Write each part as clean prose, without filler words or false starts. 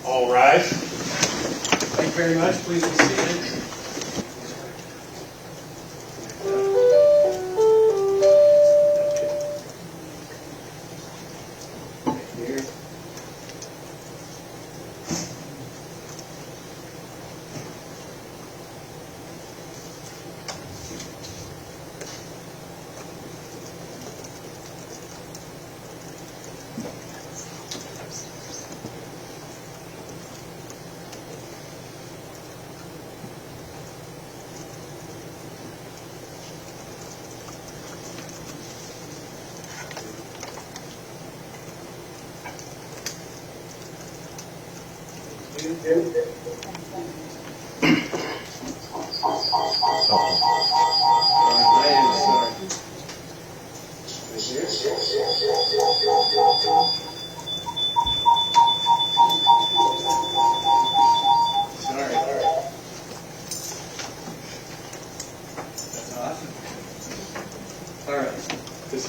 All rise. Thank you very much. Please be seated.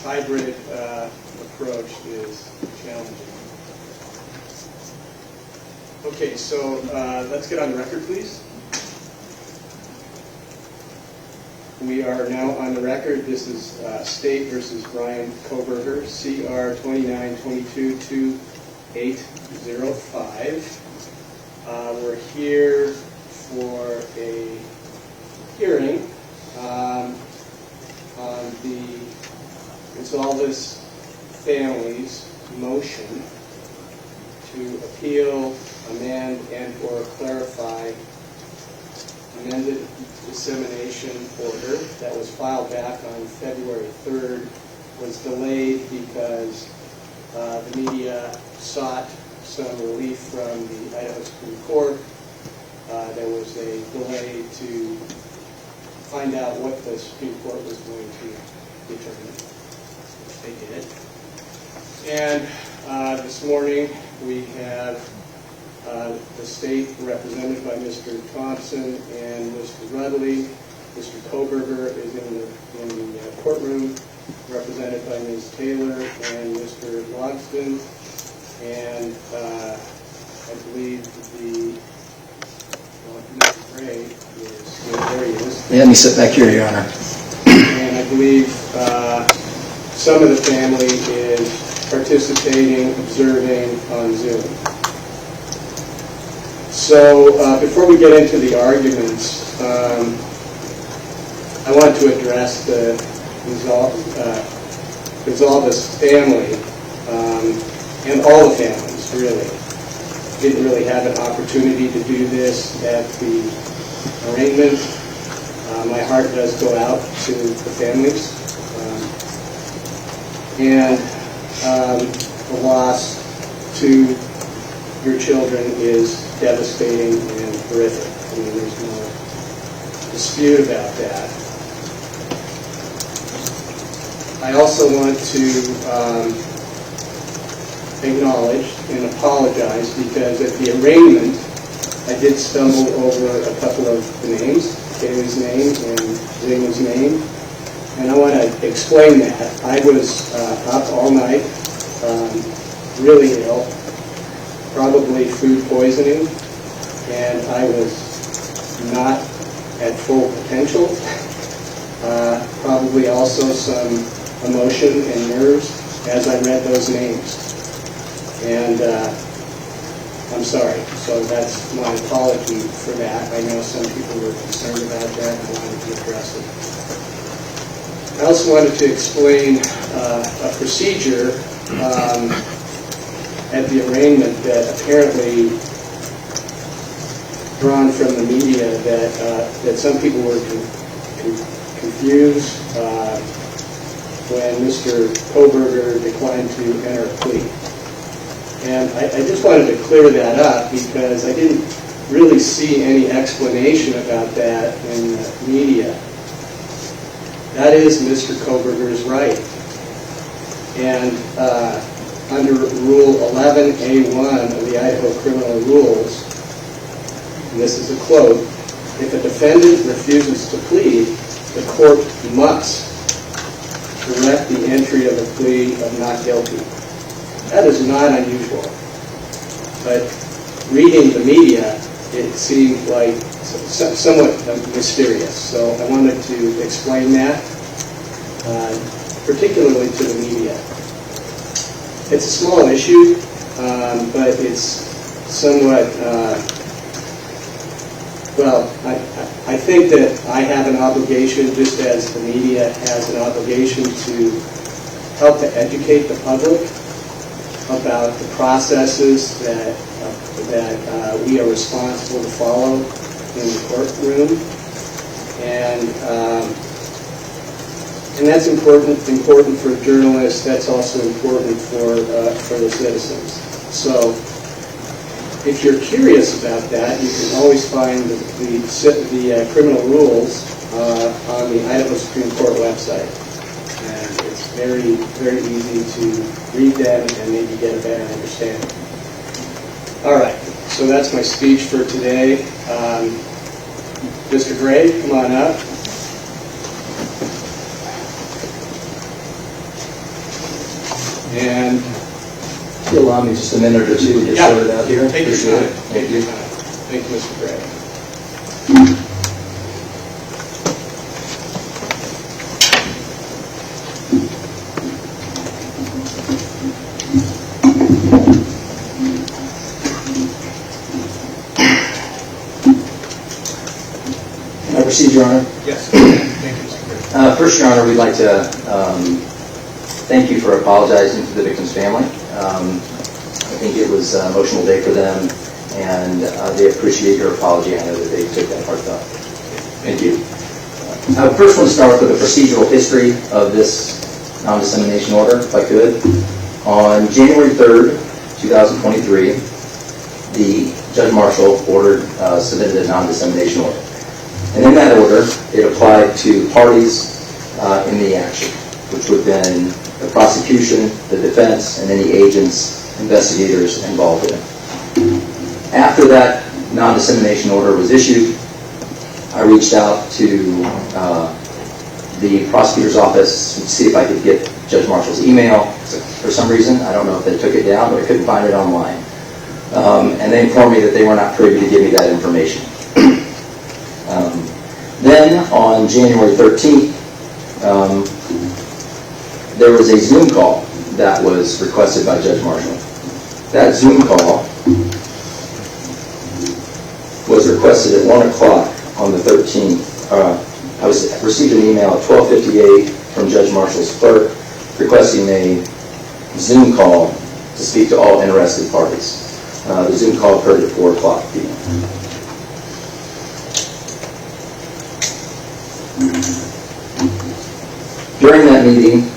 Hybrid approach is challenging. Okay, so let's get on the record, please. We are now on the record. This is State versus Bryan Kohberger, CR 29222805. We're here for a hearing on the Goncalves family's motion to appeal, amend, and/or clarify amended dissemination order that was filed back on February 3rd, was delayed because the media sought some relief from the Idaho Supreme Court. There was a delay to find out what the Supreme Court was going to determine. They did. And this morning we have the state represented by Mr. Thompson and Mr. Rudley. Mr. Kohberger is in the courtroom, represented by Ms. Taylor and Mr. Logston. And I believe Mr. Gray is, there he is. Let me sit back here, Your Honor. And I believe some of the family is participating, observing on Zoom. So before we get into the arguments, I want to address the Goncalves family and all the families, really. Didn't really have an opportunity to do this at the arraignment. My heart does go out to the families. And the loss to your children is devastating and horrific. I mean, there's no dispute about that. I also want to acknowledge and apologize because at the arraignment, I did stumble over a couple of the names, Kaylee's name and William's name. And I want to explain that. I was up all night, really ill, probably food poisoning, and I was not at full potential. Probably also some emotion and nerves as I read those names. And I'm sorry. So that's my apology for that. I know some people were concerned about that, and I wanted to address it. I also wanted to explain a procedure at the arraignment that apparently drawn from the media that some people were confused when Mr. Kohberger declined to enter a plea. And I just wanted to clear that up because I didn't really see any explanation about that in the media. That is Mr. Kohberger's right. And under Rule 11A1 of the Idaho Criminal Rules, and this is a quote, if a defendant refuses to plead, the court must direct the entry of a plea of not guilty. That is not unusual. But reading the media, it seemed like somewhat mysterious. So I wanted to explain that, particularly to the media. It's a small issue, but it's somewhat, well, I think that I have an obligation, just as the media has an obligation, to help to educate the public about the processes that we are responsible to follow in the courtroom, and that's important for journalists. That's also important for the citizens. So, if you're curious about that, you can always find the criminal rules on the Idaho Supreme Court website. And it's very, very easy to read them and maybe get a better understanding. All right, so that's my speech for today. Mr. Gray, come on up. And if you allow me just a minute or two to get started out here. Take your time. Thank you. Thank you, Mr. Gray. Can I proceed, Your Honor? Yes. Thank you, Mr. Gray. First, Your Honor, we'd like to thank you for apologizing to the victim's family. I think it was an emotional day for them, and they appreciate your apology. I know that they took that heartfelt. Thank you. I would first want to start with a procedural history of this non-dissemination order, if I could. On January 3rd, 2023, the Judge Marshall submitted a non-dissemination order. And in that order, it applied to parties in the action, which would have been the prosecution, the defense, and any agents, investigators involved in it. After that non-dissemination order was issued, I reached out to the prosecutor's office to see if I could get Judge Marshall's email. For some reason, I don't know if they took it down, but I couldn't find it online. And they informed me that they were not privy to give me that information. Then, on January 13th, there was a Zoom call that was requested by Judge Marshall. That Zoom call was requested at 1 o'clock on the 13th. I received an email at 12:58 from Judge Marshall's clerk requesting a Zoom call to speak to all interested parties. The Zoom call occurred at 4 o'clock p.m. During that meeting,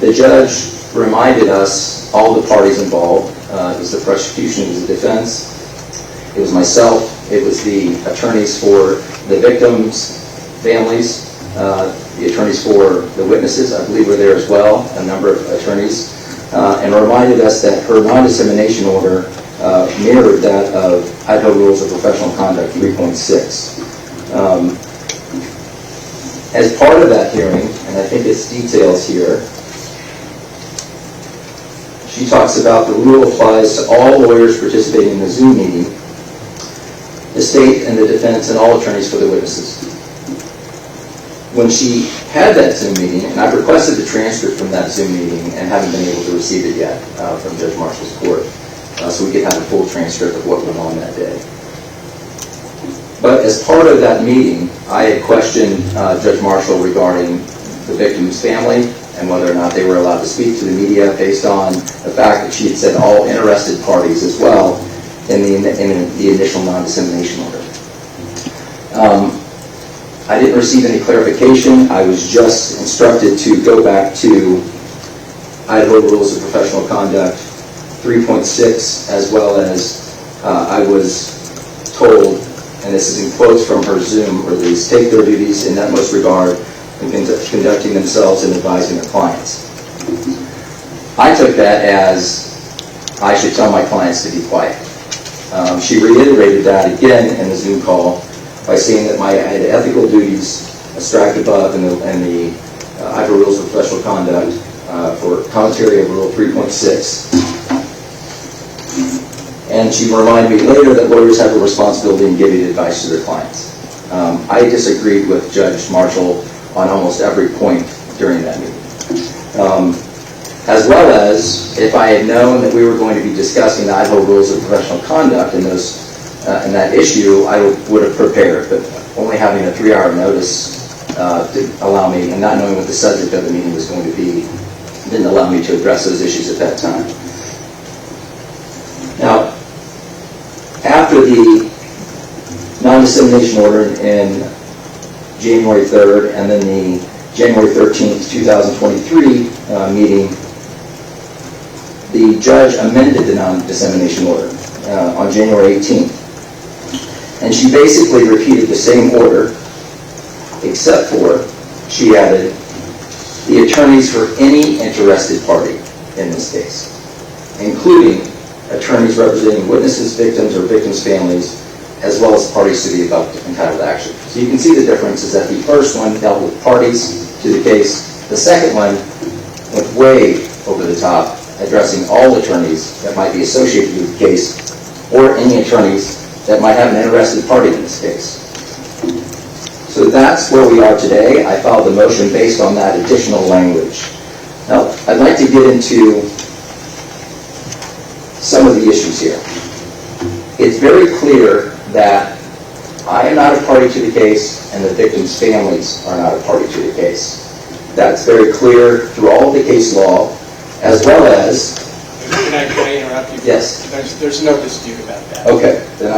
the judge reminded us, all the parties involved, it was the prosecution, it was the defense, it was myself, it was the attorneys for the victims' families, the attorneys for the witnesses, I believe were there as well, a number of attorneys, and reminded us that her non-dissemination order mirrored that of Idaho Rules of Professional Conduct 3.6. As part of that hearing, and I think it's details here, she talks about the rule applies to all lawyers participating in the Zoom meeting, the state and the defense and all attorneys for the witnesses. When she had that Zoom meeting, and I've requested the transcript from that Zoom meeting and haven't been able to receive it yet from Judge Marshall's court, so we could have a full transcript of what went on that day. But as part of that meeting, I had questioned Judge Marshall regarding the victim's family and whether or not they were allowed to speak to the media based on the fact that she had said all interested parties as well in the initial non-dissemination order. I didn't receive any clarification. I was just instructed to go back to Idaho Rules of Professional Conduct 3.6, as well as I was told, and this is in quotes from her Zoom release, take their duties in utmost regard in conducting themselves and advising their clients. I took that as I should tell my clients to be quiet. She reiterated that again in the Zoom call by saying that I had ethical duties striked above in the Idaho Rules of Professional Conduct for commentary of Rule 3.6. And she reminded me later that lawyers have a responsibility in giving advice to their clients. I disagreed with Judge Marshall on almost every point during that meeting. As well as, if I had known that we were going to be discussing the Idaho Rules of Professional Conduct in that issue, I would have prepared, but only having a 3-hour notice to allow me, and not knowing what the subject of the meeting was going to be, didn't allow me to address those issues at that time. Now, after the non-dissemination order in January 3rd and then the January 13th, 2023 meeting, the judge amended the non-dissemination order on January 18th. And she basically repeated the same order, except for she added the attorneys for any interested party in this case, including attorneys representing witnesses, victims, or victims' families, as well as parties to the above entitled action. So you can see the difference is that the first one dealt with parties to the case. The second one went way over the top, addressing all attorneys that might be associated with the case or any attorneys that might have an interested party in this case. So that's where we are today. I filed the motion based on that additional language. Now, I'd like to get into some of the issues here. It's very clear that I am not a party to the case and the victims' families are not a party to the case. That's very clear through all of the case law, as well as... Can I interrupt you? Yes. There's no dispute about that. Okay. Then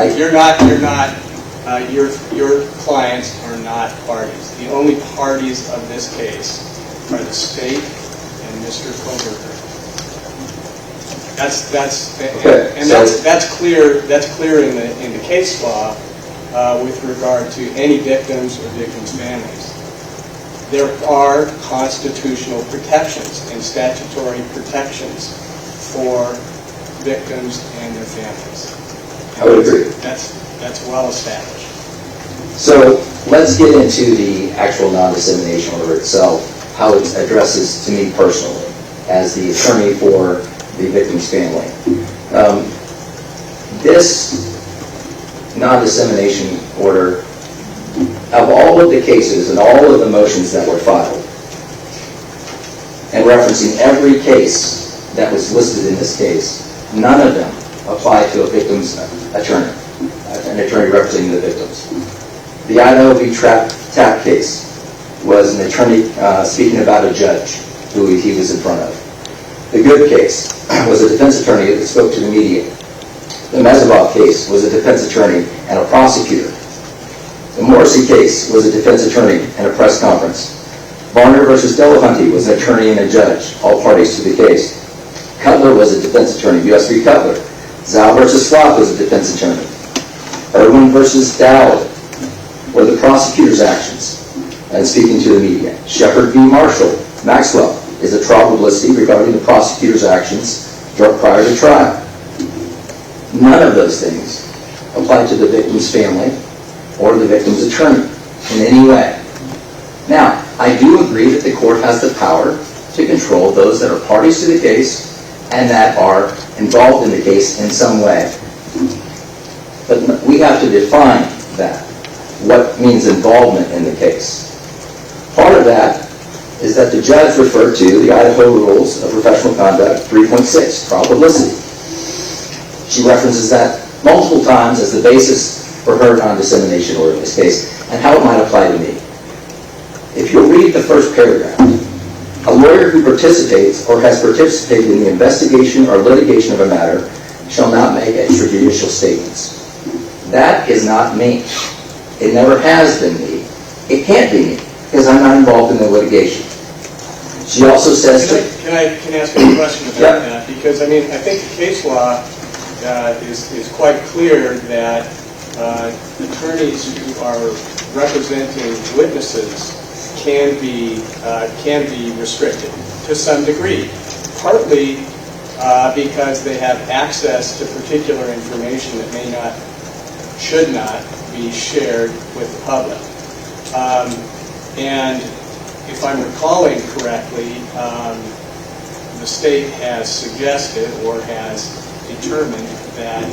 your clients are not parties. The only parties of this case are the state and Mr. Kohberger. That's clear. That's clear in the case law with regard to any victims or victims' families. There are constitutional protections and statutory protections for victims and their families. I would agree. That's well established. So let's get into the actual non-dissemination order itself, how it addresses to me personally as the attorney for the victim's family. This non-dissemination order, of all of the cases and all of the motions that were filed, and referencing every case that was listed in this case, none of them apply to a victim's attorney, an attorney representing the victims. The Idaho v. Tapp case was an attorney speaking about a judge who he was in front of. The Good case was a defense attorney that spoke to the media. The Mezabov case was a defense attorney and a prosecutor. The Morrissey case was a defense attorney and a press conference. Varner v. Delahunty was an attorney and a judge, all parties to the case. Cutler was a defense attorney, U.S. v. Cutler. Zhao v. Sloth was a defense attorney. Irwin v. Dowd were the prosecutor's actions and speaking to the media. Shepard v. Marshall, Maxwell, is a trial publicity regarding the prosecutor's actions prior to trial. None of those things apply to the victim's family or the victim's attorney in any way. Now, I do agree that the court has the power to control those that are parties to the case and that are involved in the case in some way. But we have to define that. What means involvement in the case? Part of that is that the judge referred to the Idaho Rules of Professional Conduct 3.6, trial publicity. She references that multiple times as the basis for her non-dissemination order in this case and how it might apply to me. If you'll read the first paragraph, A lawyer who participates or has participated in the investigation or litigation of a matter shall not make extrajudicial statements. That is not me. It never has been me. It can't be me, because I'm not involved in the litigation. She also says Can I ask you a question about that? Because, I mean, I think the case law is quite clear that attorneys who are representing witnesses can be restricted to some degree, partly because they have access to particular information that should not be shared with the public. And if I'm recalling correctly, the state has suggested or has determined that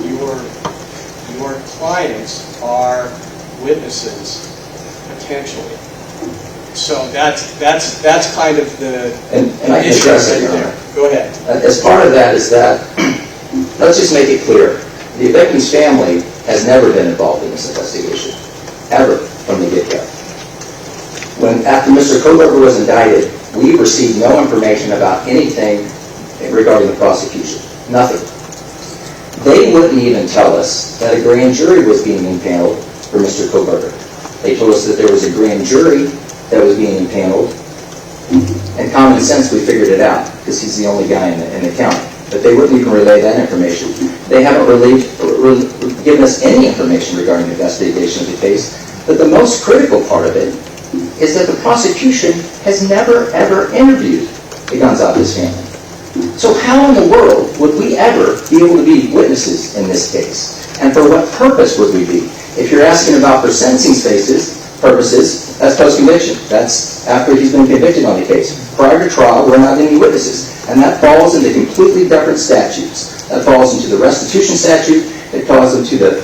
your clients are witnesses potentially. So that's kind of the and I can issue address right it, Your there. Honor. Go ahead. As part of that is that, let's just make it clear, the victim's family has never been involved in this investigation, ever, from the get-go. After Mr. Kohberger was indicted, we received no information about anything regarding the prosecution. Nothing. They wouldn't even tell us that a grand jury was being impaneled for Mr. Kohberger. They told us that there was a grand jury that was being impaneled, and common sense, we figured it out, because he's the only guy in the county. But they wouldn't even relay that information. They haven't given us any information regarding the investigation of the case. But the most critical part of it is that the prosecution has never, ever interviewed the Goncalves family. So how in the world would we ever be able to be witnesses in this case? And for what purpose would we be? If you're asking about for sentencing purposes, that's post-conviction. That's after he's been convicted on the case. Prior to trial, we're not any witnesses. And that falls into completely different statutes. That falls into the restitution statute. It falls into the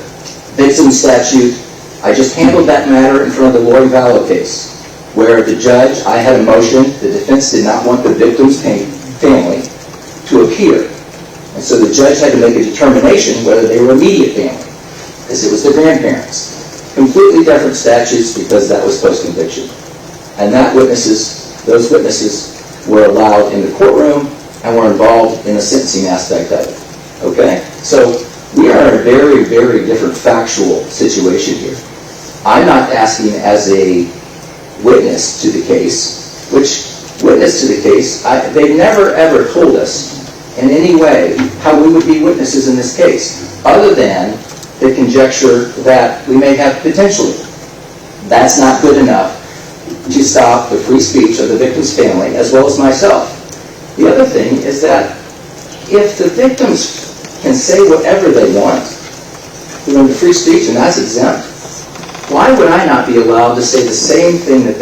victim statute. I just handled that matter in front of the Lori Vallow case, where the judge, I had a motion, the defense did not want the victim's family to appear. And so the judge had to make a determination whether they were immediate family, because it was the grandparents. Completely different statutes, because that was post-conviction. And those witnesses were allowed in the courtroom and were involved in the sentencing aspect of it. Okay? So we are in a very, very different factual situation here. I'm not asking as a witness to the case, which witness to the case, they've never ever told us in any way how we would be witnesses in this case, other than the conjecture that we may have potentially. That's not good enough to stop the free speech of the victim's family, as well as myself. The other thing is that if the victims can say whatever they want, the free speech, and that's exempt, why would I not be allowed to say the same thing that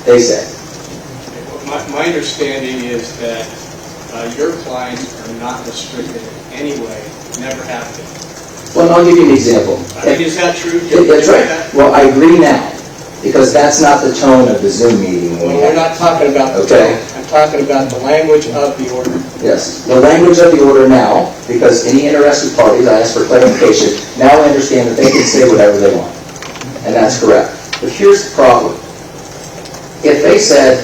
they say? My understanding is that your clients are not restricted in any way, never have been. Well, I'll give you an example. Is that true? That's right. Well, I agree now, because that's not the tone of the Zoom meeting. We're not talking about the tone. I'm talking about the language of the order. Yes, the language of the order now, because any interested parties, I asked for clarification, now I understand that they can say whatever they want. And that's correct. But here's the problem. If they said,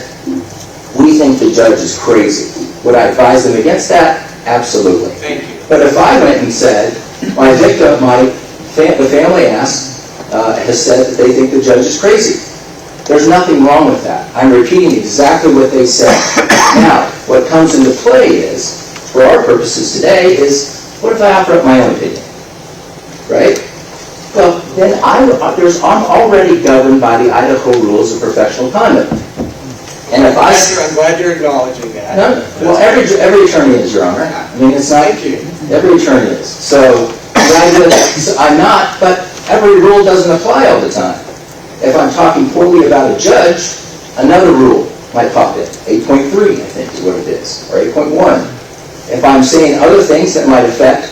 we think the judge is crazy, would I advise them against that? Absolutely. Thank you. But if I went and said, the family has said that they think the judge is crazy, there's nothing wrong with that. I'm repeating exactly what they said. Now, what comes into play is, for our purposes today, is what if I offer up my own opinion? Right? Well, then I'm already governed by the Idaho rules of professional conduct. And if I'm glad you're acknowledging that. No, well, every attorney is, Your Honor. I mean, it's not. Thank you. Every attorney is. So I'm not, but every rule doesn't apply all the time. If I'm talking poorly about a judge, another rule might pop in. 8.3, I think, is what it is, or 8.1. If I'm saying other things that might affect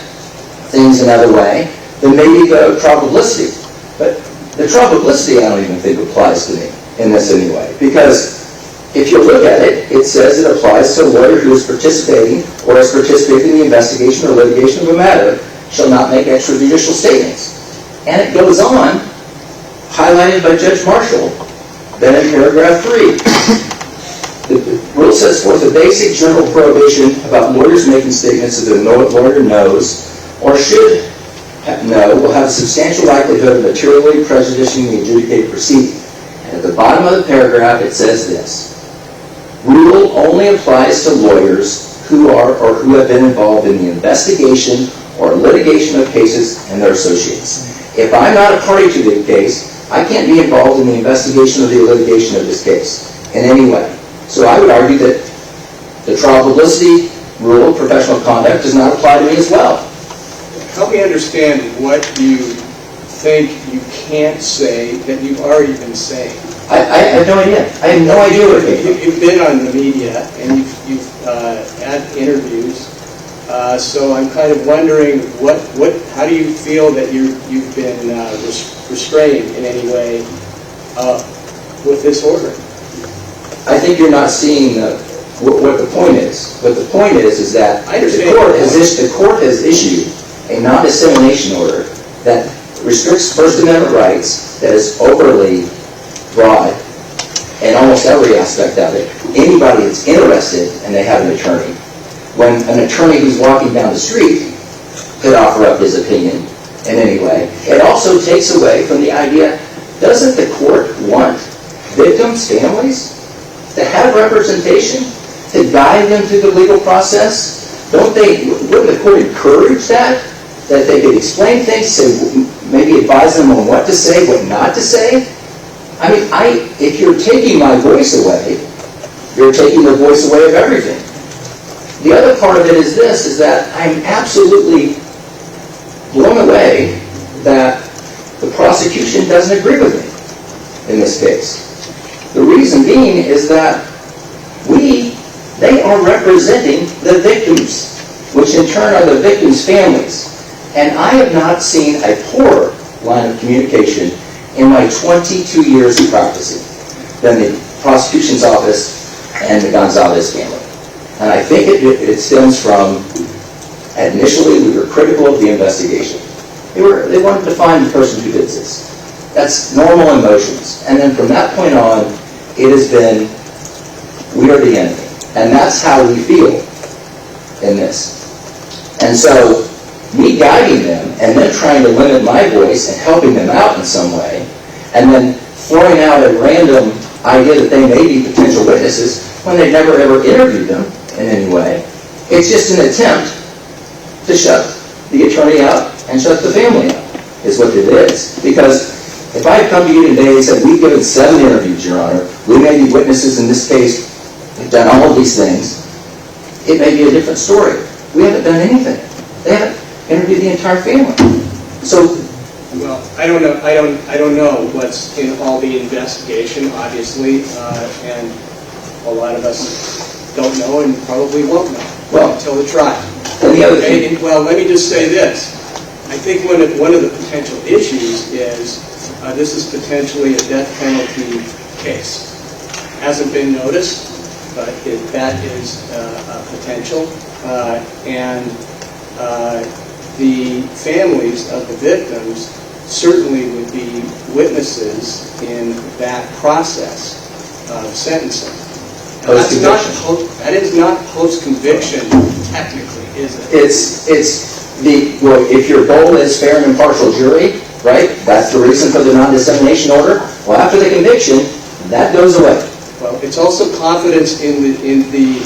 things another way, then maybe the trial publicity. But the trial publicity, I don't even think applies to me in this anyway, because if you look at it, it says it applies to a lawyer who is participating or has participated in the investigation or litigation of a matter shall not make extrajudicial statements. And it goes on, highlighted by Judge Marshall, then in paragraph 3. sets forth a basic general prohibition about lawyers making statements that no lawyer knows or should know will have a substantial likelihood of materially prejudicing the adjudicated proceeding. And at the bottom of the paragraph it says this: rule only applies to lawyers who are or who have been involved in the investigation or litigation of cases and their associates. If I'm not a party to the case, I can't be involved in the investigation or the litigation of this case in any way. So I would argue that the trial publicity rule of professional conduct does not apply to me as well. Help me understand what you think you can't say that you've already been saying. I have no idea. I have no idea what it is. You've been on the media and you've had interviews, so I'm kind of wondering how do you feel that you've been restrained in any way with this order? I think you're not seeing what the point is. What the point is that the court has issued a non-dissemination order that restricts First Amendment rights, that is overly broad in almost every aspect of it. Anybody that's interested and they have an attorney, when an attorney who's walking down the street could offer up his opinion in any way, it also takes away from the idea, doesn't the court want victims' families to have representation, to guide them through the legal process? Wouldn't the court encourage that? That they could explain things, say, maybe advise them on what to say, what not to say? I mean, if you're taking my voice away, you're taking the voice away of everything. The other part of it is this, is that I'm absolutely blown away that the prosecution doesn't agree with me in this case. The reason being is that they are representing the victims, which in turn are the victims' families. And I have not seen a poorer line of communication in my 22 years of practicing than the prosecution's office and the Goncalves family. And I think it stems from, initially we were critical of the investigation. They wanted to find the person who did this. That's normal emotions. And then from that point on, it has been, we are the enemy. And that's how we feel in this. And so, me guiding them and then trying to limit my voice and helping them out in some way, and then throwing out a random idea that they may be potential witnesses when they've never ever interviewed them in any way, it's just an attempt to shut the attorney out and shut the family out, is what it is. Because if I had come to you today and said, we've given 7 interviews, Your Honor, we may be witnesses in this case, we've done all of these things, it may be a different story. We haven't done anything. They haven't interviewed the entire family. So, well, I don't know what's in all the investigation, obviously, and a lot of us don't know and probably won't know until the trial. And the other thing, well, let me just say this. I think one of the potential issues is this is potentially a death penalty case. Hasn't been noticed, but that is a potential. And the families of the victims certainly would be witnesses in that process of sentencing. That is not post-conviction, technically, is it? If your goal is fair and impartial jury, right? That's the reason for the non-dissemination order. Well, after the conviction, that goes away. Well, it's also confidence in the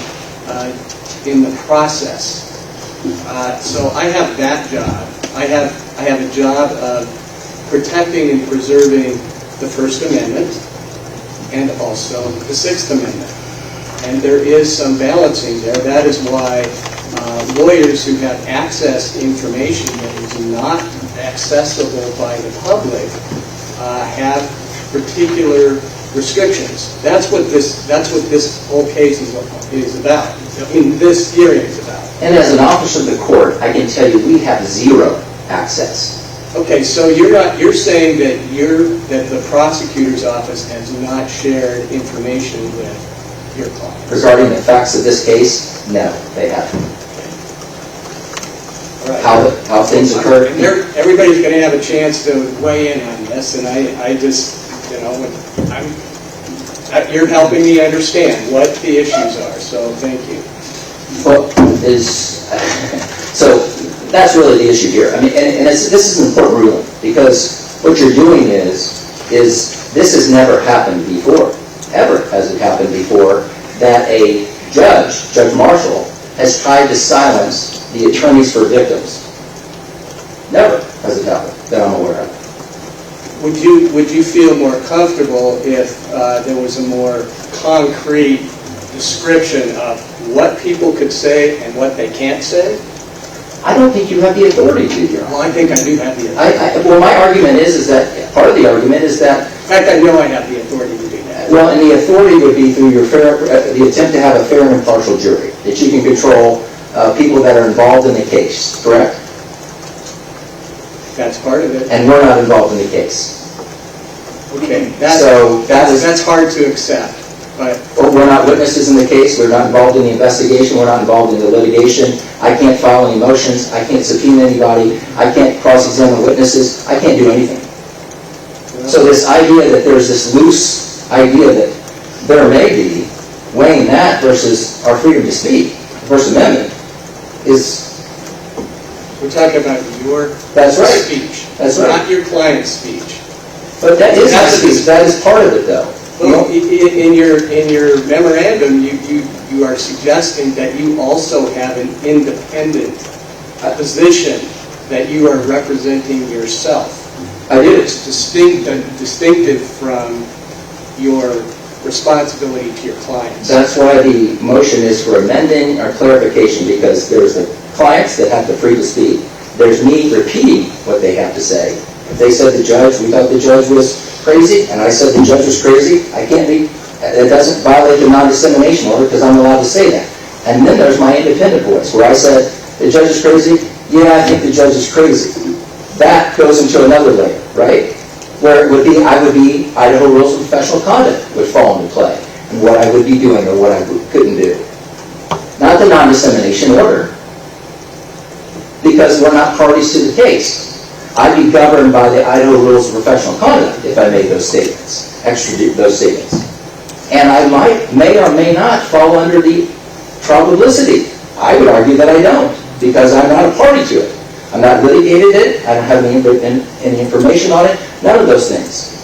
process. So I have that job. I have a job of protecting and preserving the First Amendment and also the Sixth Amendment. And there is some balancing there. That is why lawyers who have access to information that is not accessible by the public have particular restrictions. That's what this whole case is about. In this hearing is about. And as an officer of the court, I can tell you we have 0 access. Okay, so you're saying that the prosecutor's office has not shared information with your client regarding the facts of this case? No, they haven't. Right. How things occurred. And everybody's going to have a chance to weigh in on this, and I just, You're helping me understand what the issues are, so thank you. Well, so that's really the issue here. I mean, and this is an important ruling, because what you're doing is this has never happened before, ever has it happened before, that a Judge Marshall, has tried to silence the attorneys for victims. Never has it happened that I'm aware of. Would you feel more comfortable if there was a more concrete description of what people could say and what they can't say? I don't think you have the authority to, Your Honor. Well, I think I do have the authority. Well, my argument is that, part of the argument is that... In fact, I know I have the authority to do that. Well, and the authority would be through your the attempt to have a fair and impartial jury, that you can control people that are involved in the case, correct? That's part of it. And we're not involved in the case. Okay, that's hard to accept. But we're not witnesses in the case. We're not involved in the investigation. We're not involved in the litigation. I can't file any motions. I can't subpoena anybody. I can't cross-examine witnesses. I can't do anything. So this idea that there's this loose idea that there may be, weighing that versus our freedom to speak, First Amendment, is... We're talking about your speech. That's right. Not your client's speech. But that is my speech. That is part of it, though. Well, in your memorandum, you are suggesting that you also have an independent position, that you are representing yourself. I do. It's distinctive from your responsibility to your clients. That's why the motion is for amending or clarification, because there's the clients that have the free to speak. There's me repeating what they have to say. If they said we thought the judge was crazy, and I said the judge was crazy, it doesn't violate the non-dissemination order because I'm allowed to say that. And then there's my independent voice, where I said the judge is crazy, yeah, I think the judge is crazy. That goes into another layer, right? Where it would be, Idaho rules of professional conduct would fall into play, and what I would be doing or what I couldn't do. Not the non-dissemination order, because we're not parties to the case. I'd be governed by the Idaho rules of professional conduct if I made those statements, extradite those statements. And I may or may not fall under the trial publicity. I would argue that I don't, because I'm not a party to it. I'm not litigated it. I don't have any information on it. None of those things.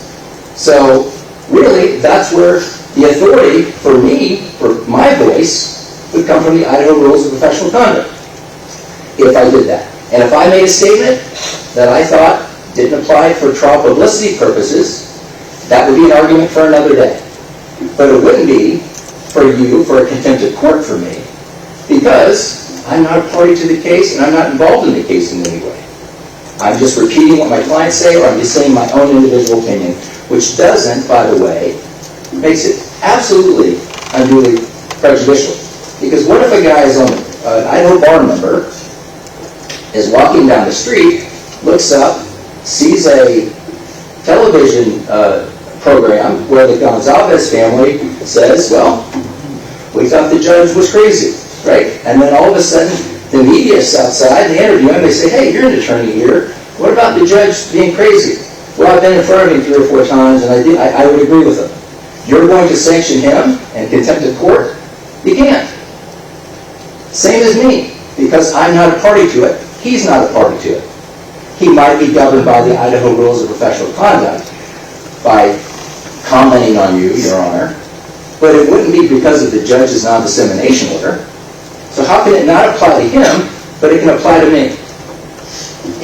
So really, that's where the authority for me, for my voice, would come from the Idaho rules of professional conduct, if I did that. And if I made a statement that I thought didn't apply for trial publicity purposes, that would be an argument for another day. But it wouldn't be for you, for a contempt of court for me, because I'm not a party to the case and I'm not involved in the case in any way. I'm just repeating what my clients say, or I'm just saying my own individual opinion, which doesn't, by the way, makes it absolutely unduly prejudicial. Because what if a guy is an Idaho bar member, is walking down the street, looks up, sees a television program where the Goncalves family says, well, we thought the judge was crazy, right? And then all of a sudden, the media's outside, they interview him, they say, hey, you're an attorney here. What about the judge being crazy? Well, I've been in front of him 3 or 4 times, and I would agree with him. You're going to sanction him and contempt of court? You can't. Same as me, because I'm not a party to it. He's not a party to it. He might be governed by the Idaho rules of professional conduct by commenting on you, Your Honor, but it wouldn't be because of the judge's non-dissemination order. So how can it not apply to him, but it can apply to me?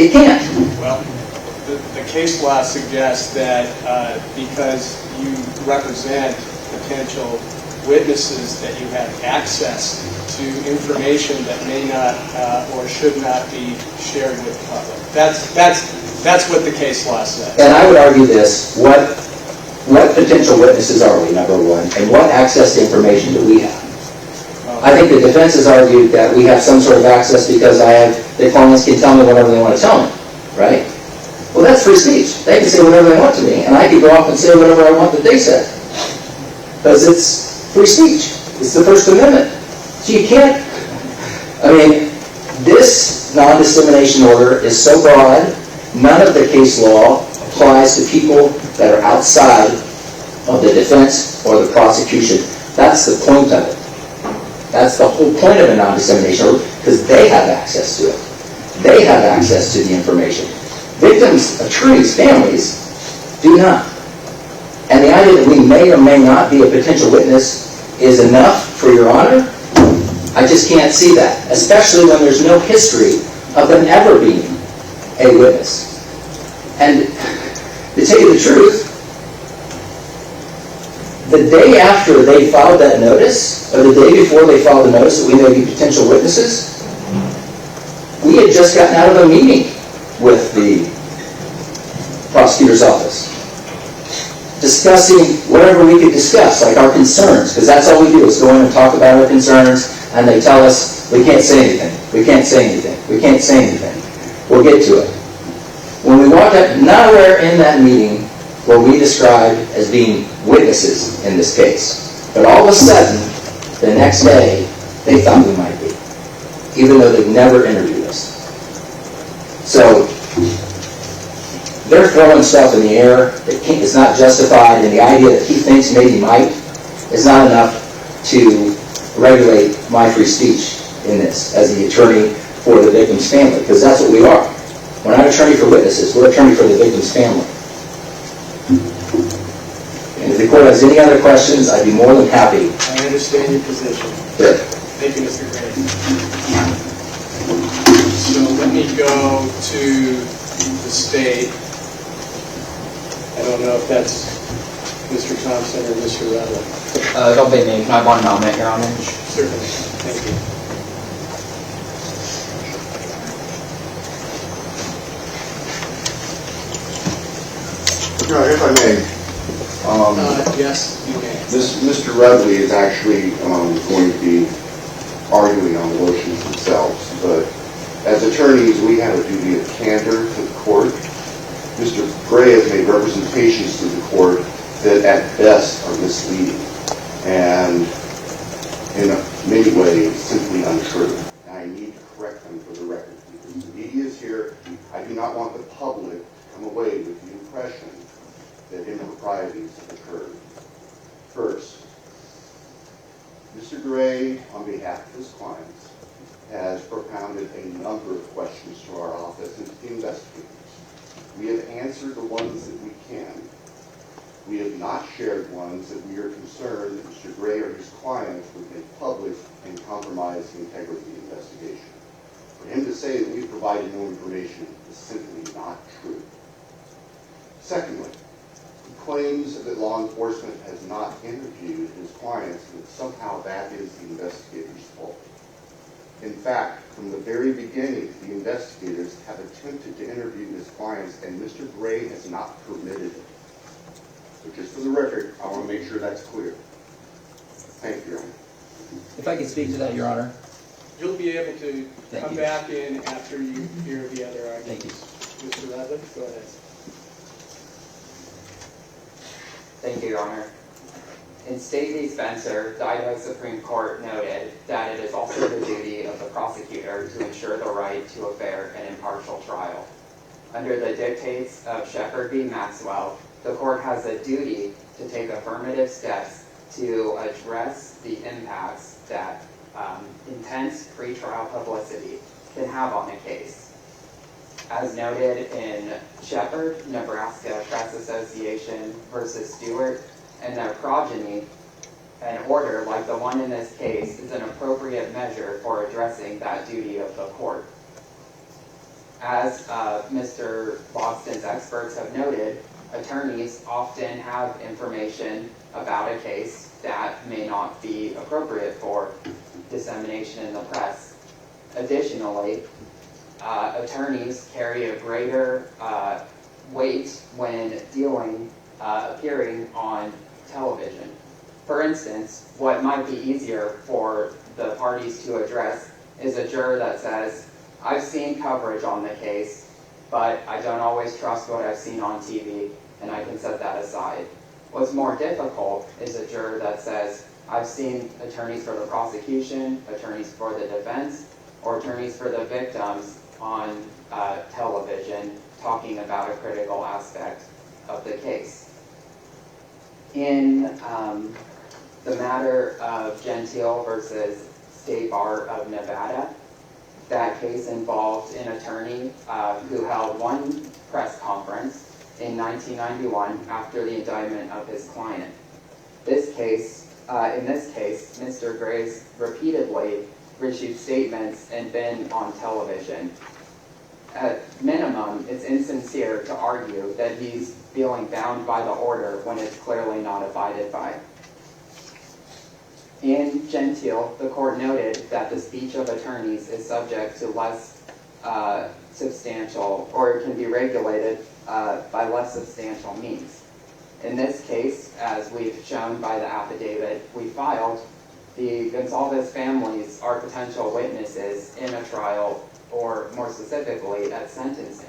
It can't. Well, the case law suggests that because you represent potential witnesses, that you have access to information that may not or should not be shared with the public. That's what the case law says. And I would argue this: what potential witnesses are we, number one, and what access to information do we have? I think the defense has argued that we have some sort of access because the clients can tell me whatever they want to tell me, right? Well, that's free speech. They can say whatever they want to me, and I can go off and say whatever I want that they said. Because it's free speech. It's the First Amendment. So you can't, this non-dissemination order is so broad, none of the case law applies to people that are outside of the defense or the prosecution. That's the point of it. That's the whole point of a non-dissemination order, because they have access to it. They have access to the information. Victims, attorneys, families do not. And the idea that we may or may not be a potential witness is enough for your honor? I just can't see that, especially when there's no history of them ever being a witness. And to tell you the truth, the day after they filed that notice, or the day before they filed the notice that we may be potential witnesses, we had just gotten out of a meeting with the prosecutor's office, discussing whatever we could discuss, like our concerns, because that's all we do is go in and talk about our concerns, and they tell us we can't say anything, we can't say anything, we can't say anything. We'll get to it. When we walked up, nowhere in that meeting were we described as being witnesses in this case. But all of a sudden, the next day, they thought we might be, even though they've never interviewed us. So they're throwing stuff in the air that is not justified, and the idea that he thinks maybe might is not enough to regulate my free speech in this as the attorney for the victim's family, because that's what we are. We're not attorney for witnesses, we're attorney for the victim's family. And if the court has any other questions, I'd be more than happy. I understand your position. Good. Thank you, Mr. Gray. So let me go to the state. I don't know if that's Mr. Thompson or Mr. Rutland. Don't be me. Can I have 1 moment, Your Honor? Certainly. Thank you. If I may, yes, you may. Mr. Rudley is actually going to be arguing on the motions themselves, but as attorneys, we have a duty of candor to the court. Mr. Gray has made representations to the court that at best are misleading and in many ways simply untrue. And I need to correct them for the record because the media is here. I do not want the public to come away with the impression that improprieties have occurred. First, Mr. Gray, on behalf of his clients, has propounded a number of questions to our office and to the investigators. We have answered the ones that we can. We have not shared ones that we are concerned that Mr. Gray or his clients would make public and compromise the integrity of the investigation. For him to say that we've provided no information is simply not true. Secondly, he claims that law enforcement has not interviewed his clients and that somehow that is the investigator's fault. In fact, from the very beginning, the investigators have attempted to interview his clients, and Mr. Gray has not permitted it. So just for the record, I want to make sure that's clear. Thank you, Your Honor. If I could speak to that, Your Honor. You'll be able to Thank come you. back in after you hear the other Thank arguments. Mr. Radley, go ahead. Thank you, Your Honor. In State v. Spencer, the Idaho Supreme Court noted that it is also the duty of the prosecutor to ensure the right to a fair and impartial trial. Under the dictates of Shepard v. Maxwell, the court has a duty to take affirmative steps to address the impacts that intense pretrial publicity can have on a case. As noted in Shepard, Nebraska Press Association versus Stewart, and their progeny, an order like the one in this case is an appropriate measure for addressing that duty of the court. As Mr. Boston's experts have noted, attorneys often have information about a case that may not be appropriate for dissemination in the press. Additionally, attorneys carry a greater weight when appearing on television. For instance, what might be easier for the parties to address is a juror that says, I've seen coverage on the case, but I don't always trust what I've seen on TV, and I can set that aside. What's more difficult is a juror that says, I've seen attorneys for the prosecution, attorneys for the defense, or attorneys for the victims on television talking about a critical aspect of the case. In the matter of Gentile versus State Bar of Nevada, that case involved an attorney who held one press conference in 1991 after the indictment of his client. In this case, Mr. Gray's repeatedly issued statements and been on television. At minimum, it's insincere to argue that he's feeling bound by the order when it's clearly not abided by. In Gentile, the court noted that the speech of attorneys is subject to less substantial, or it can be regulated by less substantial means. In this case, as we've shown by the affidavit we filed, the Goncalves families are potential witnesses in a trial, or more specifically, at sentencing.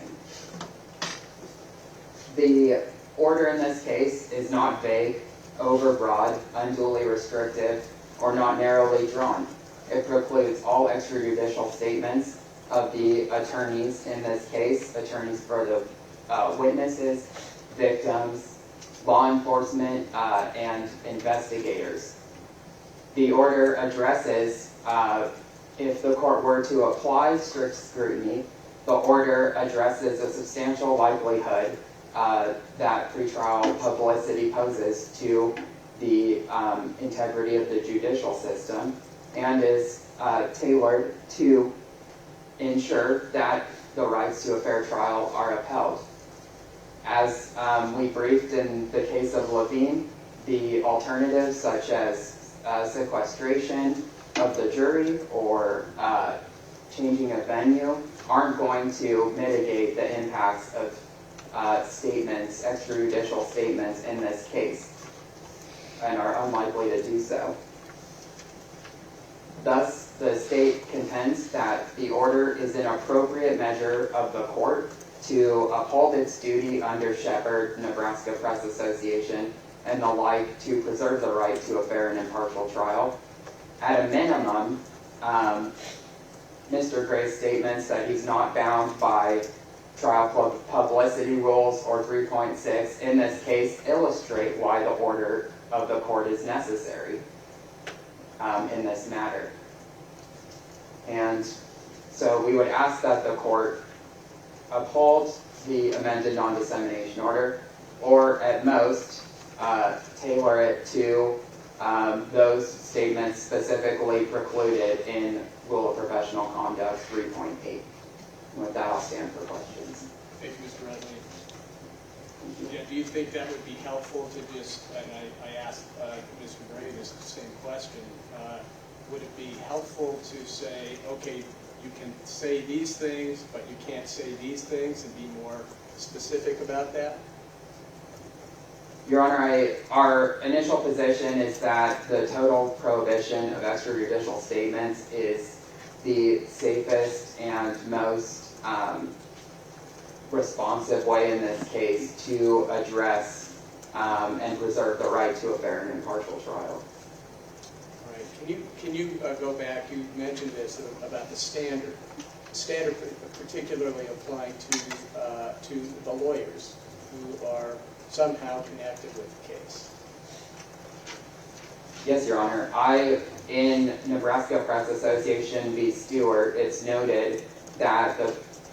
The order in this case is not vague, overbroad, unduly restrictive, or not narrowly drawn. It precludes all extrajudicial statements of the attorneys in this case, attorneys for the witnesses, victims, law enforcement, and investigators. The order addresses, if the court were to apply strict scrutiny, the order addresses a substantial likelihood that pretrial publicity poses to the integrity of the judicial system, and is tailored to ensure that the rights to a fair trial are upheld. As we briefed in the case of Levine, the alternatives such as sequestration of the jury or changing a venue aren't going to mitigate the impacts of statements, extrajudicial statements in this case, and are unlikely to do so. Thus, the state contends that the order is an appropriate measure of the court to uphold its duty under Shepherd, Nebraska Press Association, and the like to preserve the right to a fair and impartial trial. At a minimum, Mr. Gray's statements that he's not bound by trial publicity rules or 3.6 in this case illustrate why the order of the court is necessary in this matter. And so we would ask that the court uphold the amended non-dissemination order, or at most tailor it to those statements specifically precluded in Rule of Professional Conduct 3.8. With that, I'll stand for questions. Thank you, Mr. Redley. Yeah, do you think that would be helpful to just, and I asked Mr. Gray this same question, would it be helpful to say, okay, you can say these things, but you can't say these things, and be more specific about that? Your Honor, our initial position is that the total prohibition of extrajudicial statements is the safest and most responsive way in this case to address and preserve the right to a fair and impartial trial. All right. Can you go back? You mentioned this about the standard particularly applying to the lawyers who are somehow connected with the case. Yes, Your Honor. In Nebraska Press Association v. Stewart, it's noted that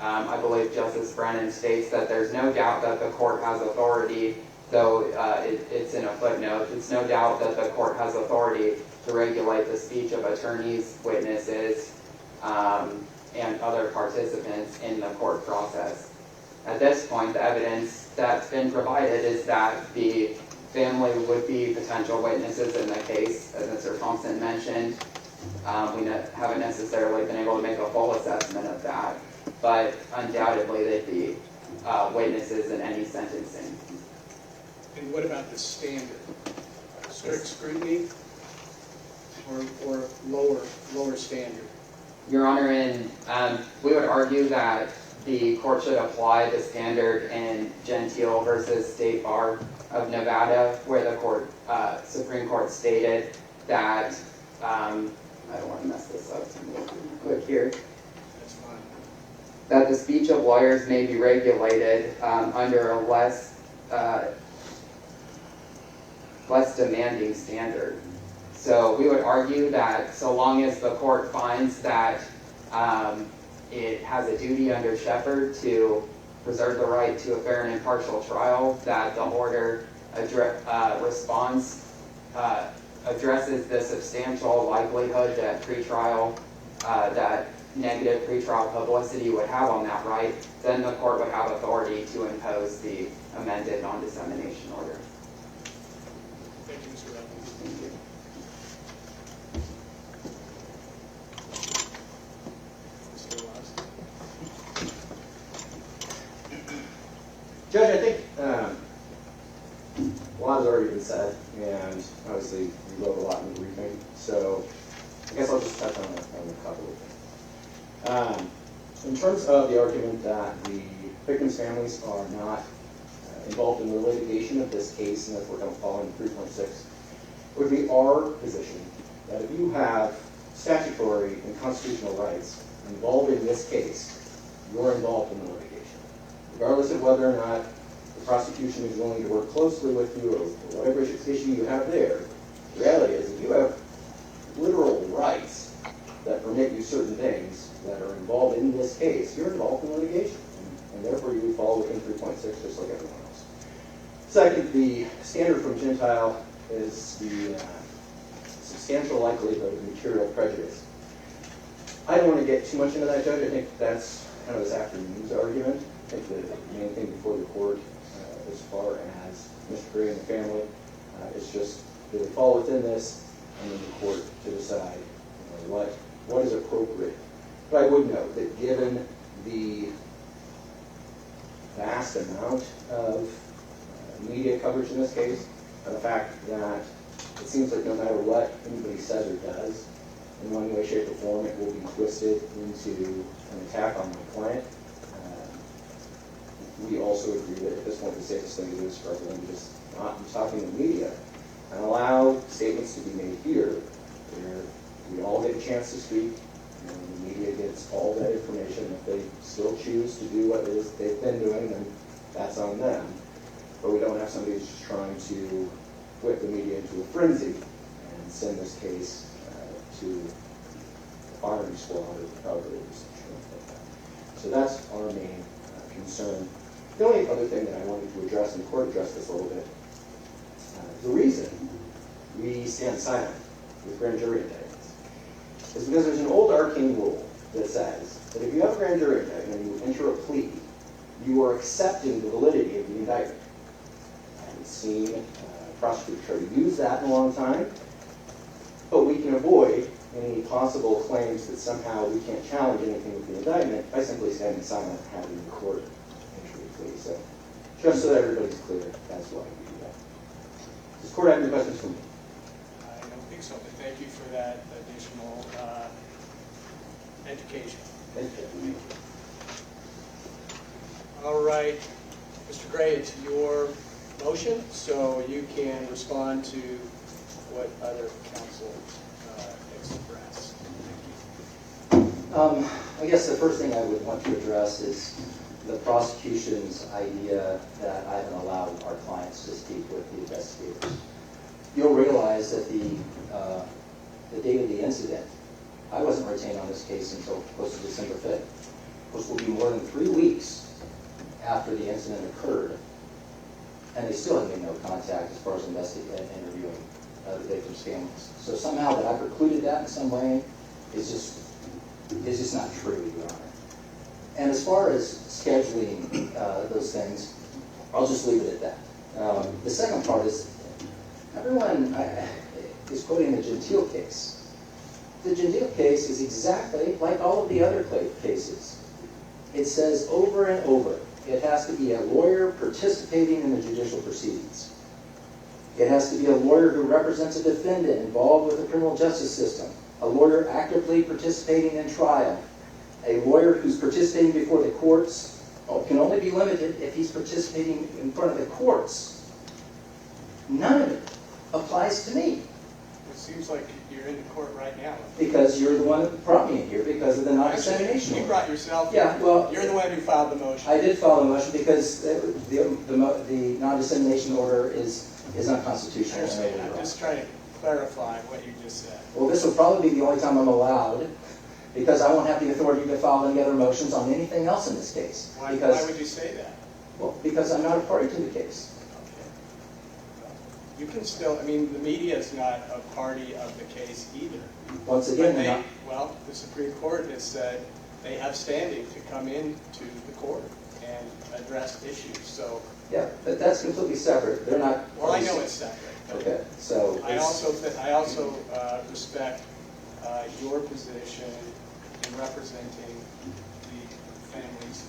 I believe Justice Brennan states that there's no doubt that the court has authority, though it's in a footnote, it's no doubt that the court has authority to regulate the speech of attorneys, witnesses, and other participants in the court process. At this point, the evidence that's been provided is that the family would be potential witnesses in the case, as Mr. Thompson mentioned. We haven't necessarily been able to make a full assessment of that, but undoubtedly they'd be witnesses in any sentencing. And what about the standard? Strict scrutiny or lower standard? Your Honor, we would argue that the court should apply the standard in Gentile versus State Bar of Nevada, where the Supreme Court stated that, I don't want to mess this up, so I'm going to click here. That's fine. That the speech of lawyers may be regulated under a less less demanding standard. So we would argue that so long as the court finds that it has a duty under Shepard to preserve the right to a fair and impartial trial, that the order addresses the substantial likelihood that that negative pretrial publicity would have on that right, then the court would have authority to impose the amended non-dissemination order. Thank you, Mr. Evans. Thank you. Mr. Wise. Judge, I think a lot has already been said, and obviously we wrote a lot in the briefing, so I guess I'll just touch on a couple of things. In terms of the argument that the victims' families are not involved in the litigation of this case, and therefore don't fall in 3.6, it would be our position that if you have statutory and constitutional rights involved in this case, you're involved in the litigation. Regardless of whether or not the prosecution is willing to work closely with you or whatever issue you have there, the reality is if you have literal rights that permit you certain things that are involved in this case, you're involved in litigation, and therefore you would fall within 3.6 just like everyone else. Second, the standard from Gentile is the substantial likelihood of material prejudice. I don't want to get too much into that, Judge. I think that's kind of this afternoon's argument. I think the main thing before the court, as far as Mr. Gray and the family, is just do they fall within this, and then the court to decide what is appropriate. But I would note that given the vast amount of media coverage in this case, and the fact that it seems like no matter what anybody says or does, in one way, shape, or form, it will be twisted into an attack on my client. We also agree that at this point the safest thing to do is for everyone to just not be talking to the media and allow statements to be made here where we all get a chance to speak, and the media gets all that information. If they still choose to do what it is they've been doing, then that's on them. But we don't have somebody who's just trying to whip the media into a frenzy and send this case to the firing squad or the probability something like that. So that's our main concern. The only other thing that I wanted to address, and the court addressed this a little bit, the reason we stand silent with grand jury indictments is because there's an old arcane rule that says that if you have a grand jury indictment and you enter a plea, you are accepting the validity of the indictment. I haven't seen prosecutors try to use that in a long time, but we can avoid any possible claims that somehow we can't challenge anything with the indictment by simply standing silent and having the court enter the plea. So just so that everybody's clear, that's why we do that. Does the court have any questions for me? I don't think so, but thank you for that additional education. Thank you. All right, Mr. Gray, it's your motion, so you can respond to what other counsel express. I guess the first thing I would want to address is the prosecution's idea that I haven't allowed our clients to speak with the investigators. You'll realize that the date of the incident, I wasn't retained on this case until close to December 5th, which will be more than 3 weeks after the incident occurred, and they still have made no contact as far as investigating and interviewing the victims' families. So somehow that I precluded that in some way is just not true, Your Honor. And as far as scheduling those things, I'll just leave it at that. The second part is, everyone is quoting the Gentile case. The Gentile case is exactly like all of the other cases. It says over and over, it has to be a lawyer participating in the judicial proceedings. It has to be a lawyer who represents a defendant involved with the criminal justice system, a lawyer actively participating in trial, a lawyer who's participating before the courts can only be limited if he's participating in front of the courts. None of it applies to me. It seems like you're in the court right now. Because you're the one that brought me in here because of the non-dissemination You order. brought yourself. Yeah, well, You're the one who filed the motion. I did file the motion because the non-dissemination order is is unconstitutional. I'm just trying to clarify what you just said. Well, this will probably be the only time I'm allowed, because I won't have the authority to file any other motions on anything else in this case. Why would you say that? Well, because I'm not a party to the case. You can still, I mean, the media is not a party of the case either. Once again, But well, the Supreme Court has said they have standing to come into the court and address issues, so. yeah, but that's completely separate. They're not. Well, I know it's separate. But okay, so. I also respect your position in representing the family's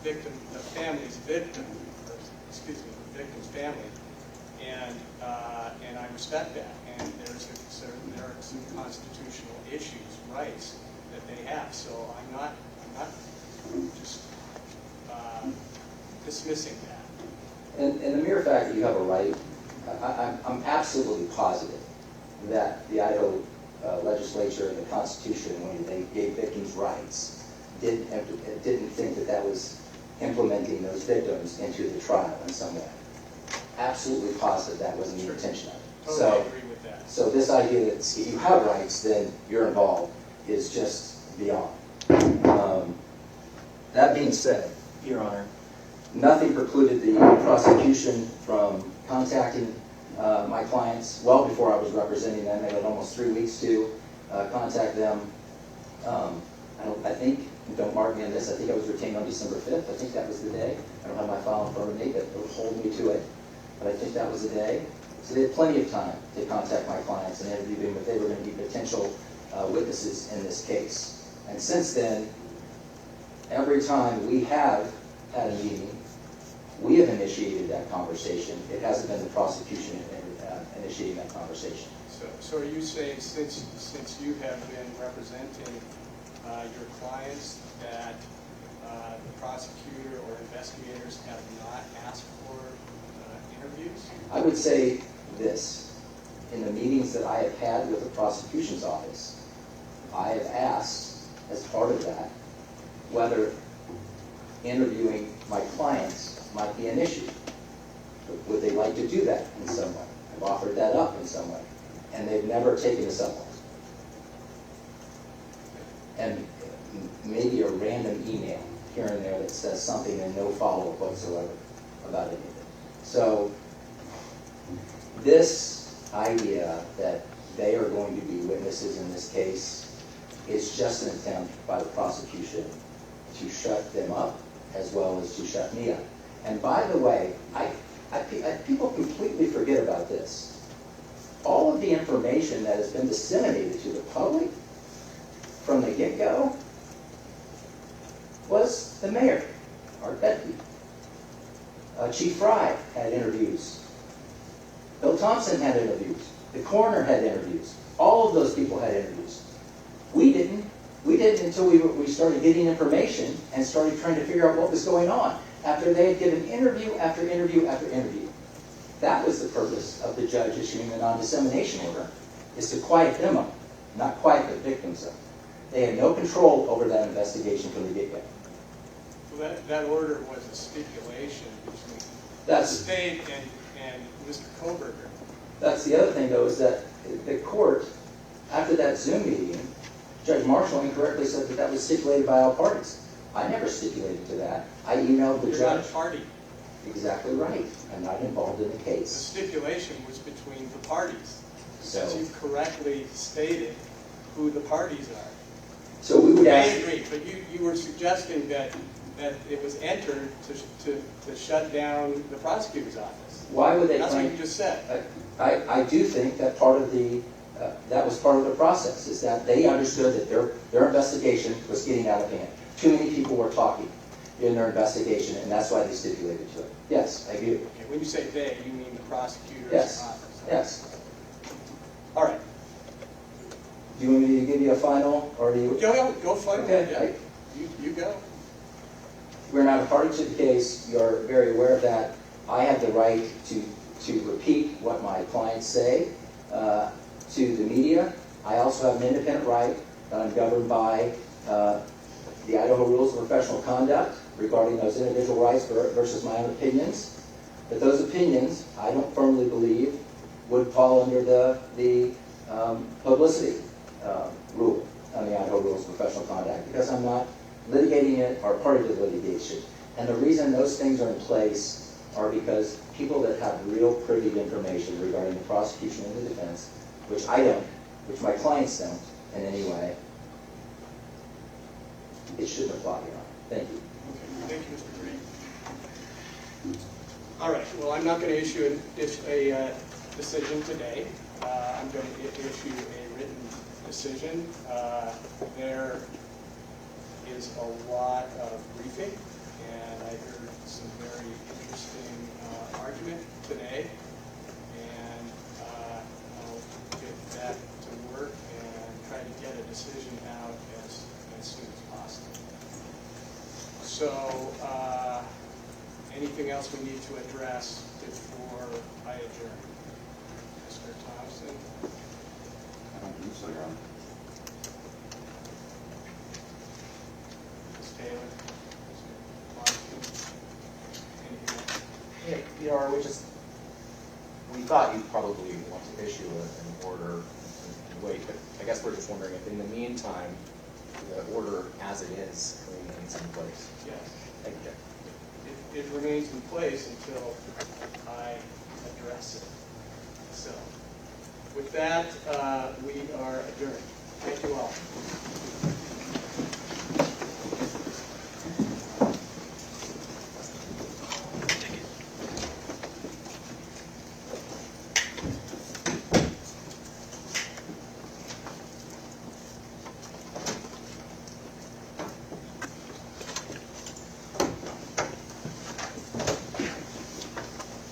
victim's family. And I respect that. And there are some constitutional issues, rights that they have. So I'm not just dismissing that. And the mere fact that you have a right, I'm absolutely positive that the Idaho legislature and the Constitution, when they gave victims rights, didn't think that that was implementing those victims into the trial in some way. Absolutely positive that wasn't the intention of it. Totally agree with that. So this idea that if you have rights, then you're involved is just beyond. That being said, Your Honor, nothing precluded the prosecution from contacting my clients well before I was representing them. They had almost 3 weeks to contact them. I think, don't mark me on this, I think I was retained on December 5th. I think that was the day. I don't have my file in front of me, but it would hold me to it. But I think that was the day. So they had plenty of time to contact my clients and interview them if they were going to be potential witnesses in this case. And since then, every time we have had a meeting, we have initiated that conversation. It hasn't been the prosecution initiating that conversation. So are you saying since you have been representing your clients that the prosecutor or investigators have not asked for interviews? I would say this. In the meetings that I have had with the prosecution's office, I have asked, as part of that, whether interviewing my clients might be an issue. Would they like to do that in some way? I've offered that up in some way. And they've never taken us up on it. And maybe a random email here and there that says something and no follow-up whatsoever about anything. So this idea that they are going to be witnesses in this case is just an attempt by the prosecution to shut them up as well as to shut me up. And by the way, people completely forget about this. All of the information that has been disseminated to the public from the get-go was the mayor, Art Bedke. Chief Fry had interviews. Bill Thompson had interviews. The coroner had interviews. All of those people had interviews. We didn't. We didn't until we started getting information and started trying to figure out what was going on after they had given interview after interview after interview. That was the purpose of the judge issuing the non-dissemination order, is to quiet them up, not quiet the victims up. They had no control over that investigation from the get-go. Well, that order was a stipulation between That's the state and Mr. Kohberger. That's the other thing, though, is that the court, after that Zoom meeting, Judge Marshall incorrectly said that that was stipulated by all parties. I never stipulated to that. I emailed the You're judge. not a party. Exactly right. I'm not involved in the The case. stipulation was between the parties. So, As you've correctly stated who the parties are. so we would I ask. agree, but you were suggesting that it was entered to shut down the prosecutor's office. Why would they That's what claim? you just said. I do think that part of the that was part of the process, is that they understood that their investigation was getting out of hand. Too many people were talking in their investigation, and that's why they stipulated to it. Yes, I agree. Okay, when you say they, you mean the prosecutor's Yes. office. Yes. All right. Do you want me to give you a final, or do you? Go find Okay. You go. We're not a party to the case. You're very aware of that. I have the right to repeat what my clients say to the media. I also have an independent right that I'm governed by the Idaho Rules of Professional Conduct regarding those individual rights versus my own opinions. But those opinions, I don't firmly believe, would fall under the publicity rule on the Idaho Rules of Professional Conduct, because I'm not litigating it or party to the litigation. And the reason those things are in place are because people that have real privy information regarding the prosecution and the defense, which I don't, which my clients don't in any way, it shouldn't apply, Your Honor. Thank you. Okay, thank you, Mr. Green. All right, well, I'm not going to issue a decision today. I'm going to issue a written decision. There is a lot of briefing, and I heard some very interesting argument today, and I'll get back to work and try to get a decision out as soon as possible. So, anything else we need to address before I adjourn? Mr. Thompson? I don't think so, Your Honor. Ms. Taylor? Mr. Martin? Anything else? Yeah, Your Honor, we thought you'd probably want to issue an order and wait, but I guess we're just wondering if in the meantime, the order as it is remains in place. Yes. Thank you. It remains in place until I address it. So, with that, we are adjourned. Thank you all.